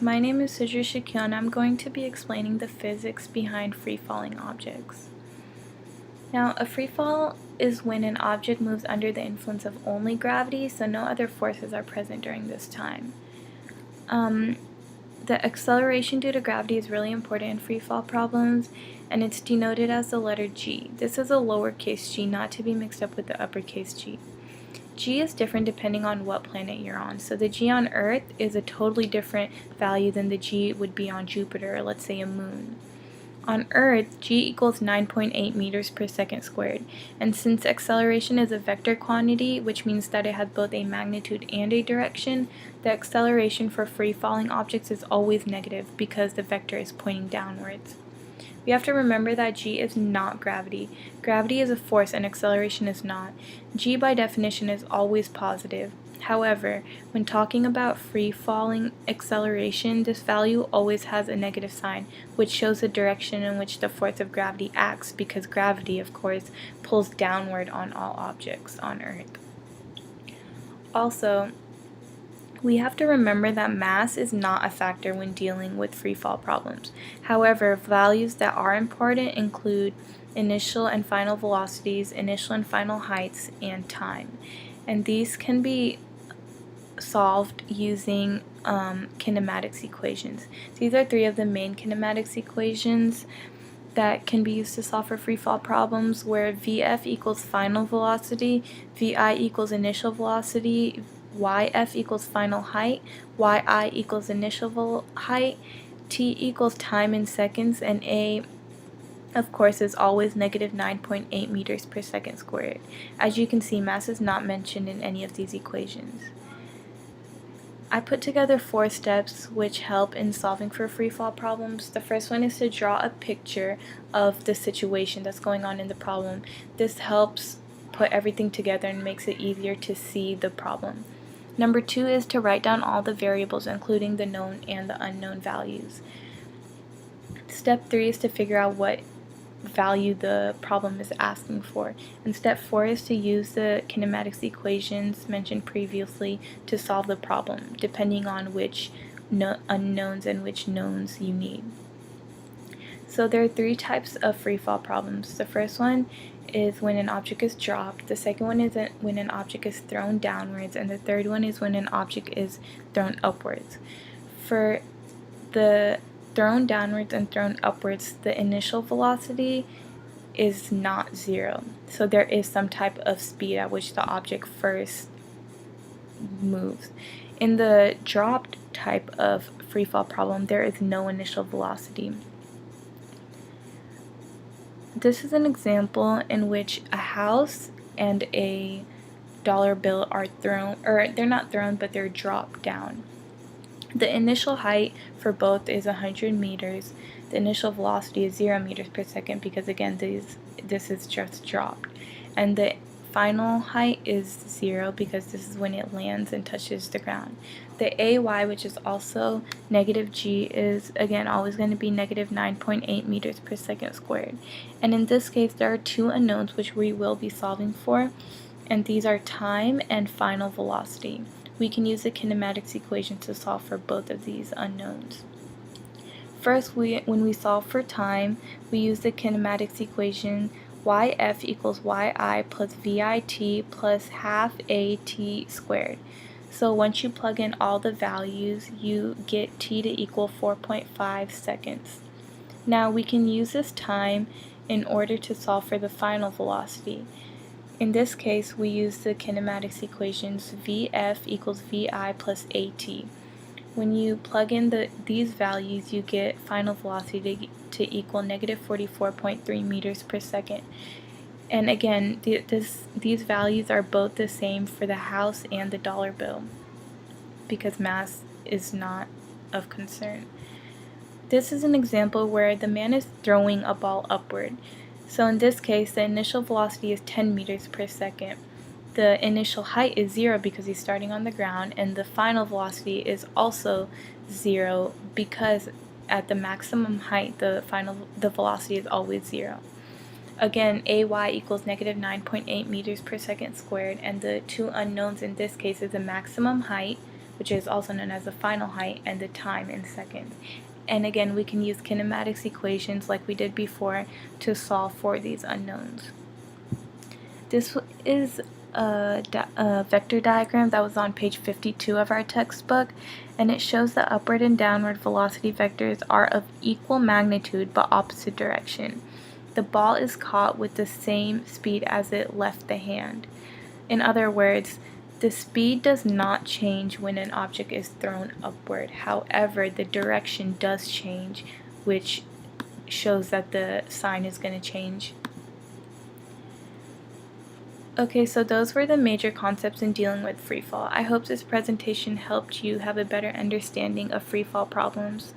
My name is Sujru Shakil and I'm going to be explaining the physics behind free-falling objects. Now, a free fall is when an object moves under the influence of only gravity, so no other forces are present during this time. The acceleration due to gravity is really important in free fall problems, and it's denoted as the letter g. This is a lowercase g, not to be mixed up with the uppercase g. G is different depending on what planet you're on. So the G on Earth is a totally different value than the G would be on Jupiter, or let's say a moon. On Earth, G equals 9.8 meters per second squared. And since acceleration is a vector quantity, which means that it has both a magnitude and a direction, the acceleration for free-falling objects is always negative because the vector is pointing downwards. We have to remember that g is not gravity. Gravity is a force and acceleration is not. G by definition is always positive. However, when talking about free-falling acceleration, this value always has a negative sign, which shows the direction in which the force of gravity acts, because gravity, of course, pulls downward on all objects on Earth. Also, we have to remember that mass is not a factor when dealing with free fall problems. However, values that are important include initial and final velocities, initial and final heights, and time. And these can be solved using kinematics equations. These are three of the main kinematics equations that can be used to solve for free fall problems, where Vf equals final velocity, Vi equals initial velocity, Yf equals final height, Yi equals initial height, T equals time in seconds, and A, of course, is always negative 9.8 meters per second squared. As you can see, mass is not mentioned in any of these equations. I put together 4 steps which help in solving for free fall problems. The first one is to draw a picture of the situation that's going on in the problem. This helps put everything together and makes it easier to see the problem. Number 2 is to write down all the variables, including the known and the unknown values. Step 3 is to figure out what value the problem is asking for. And step 4 is to use the kinematics equations mentioned previously to solve the problem, depending on which unknowns and which knowns you need. So there are 3 types of free fall problems. The first one is when an object is dropped, the second one is when an object is thrown downwards, and the third one is when an object is thrown upwards. For the thrown downwards and thrown upwards, the initial velocity is not 0. So there is some type of speed at which the object first moves. In the dropped type of free fall problem, there is no initial velocity. This is an example in which a house and a dollar bill are thrown, or they're not thrown, but they're dropped down. The initial height for both is 100 meters. The initial velocity is 0 meters per second because, again, this is just dropped. And the final height is 0 because this is when it lands and touches the ground. The AY, which is also negative g, is again always going to be negative 9.8 meters per second squared. And in this case, there are 2 unknowns which we will be solving for, and these are time and final velocity. We can use the kinematics equation to solve for both of these unknowns. First, when we solve for time, we use the kinematics equation Yf equals Yi plus Vit plus half At squared. So once you plug in all the values, you get t to equal 4.5 seconds. Now we can use this time in order to solve for the final velocity. In this case, we use the kinematics equations Vf equals Vi plus At. When you plug in these values, you get final velocity to equal negative 44.3 meters per second. And again, these values are both the same for the house and the dollar bill because mass is not of concern. This is an example where the man is throwing a ball upward. So in this case, the initial velocity is 10 meters per second. The initial height is 0 because he's starting on the ground, and the final velocity is also 0 because at the maximum height, the velocity is always 0. Again, AY equals negative 9.8 meters per second squared, and the 2 unknowns in this case is the maximum height, which is also known as the final height, and the time in seconds. And again, we can use kinematics equations like we did before to solve for these unknowns. This is a vector diagram that was on page 52 of our textbook, and it shows that upward and downward velocity vectors are of equal magnitude but opposite direction. The ball is caught with the same speed as it left the hand. In other words, the speed does not change when an object is thrown upward. However, the direction does change, which shows that the sign is going to change. Okay, so those were the major concepts in dealing with freefall. I hope this presentation helped you have a better understanding of freefall problems.